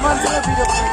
मान्छेले video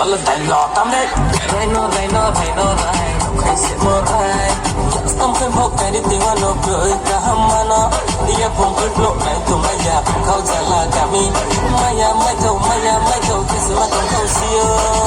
Allah tay lọ tâm đấy Rai no phải no rai Khai sẽ mơ ai Tâm khơi mốc cái đi tiếng hoa nộp gửi cả hâm mà nó Đi ép vùng ớt lộ này tụi mày già Khâu chả là cả mi Mày ya mai thầu Thế sự mà tổng khâu siêu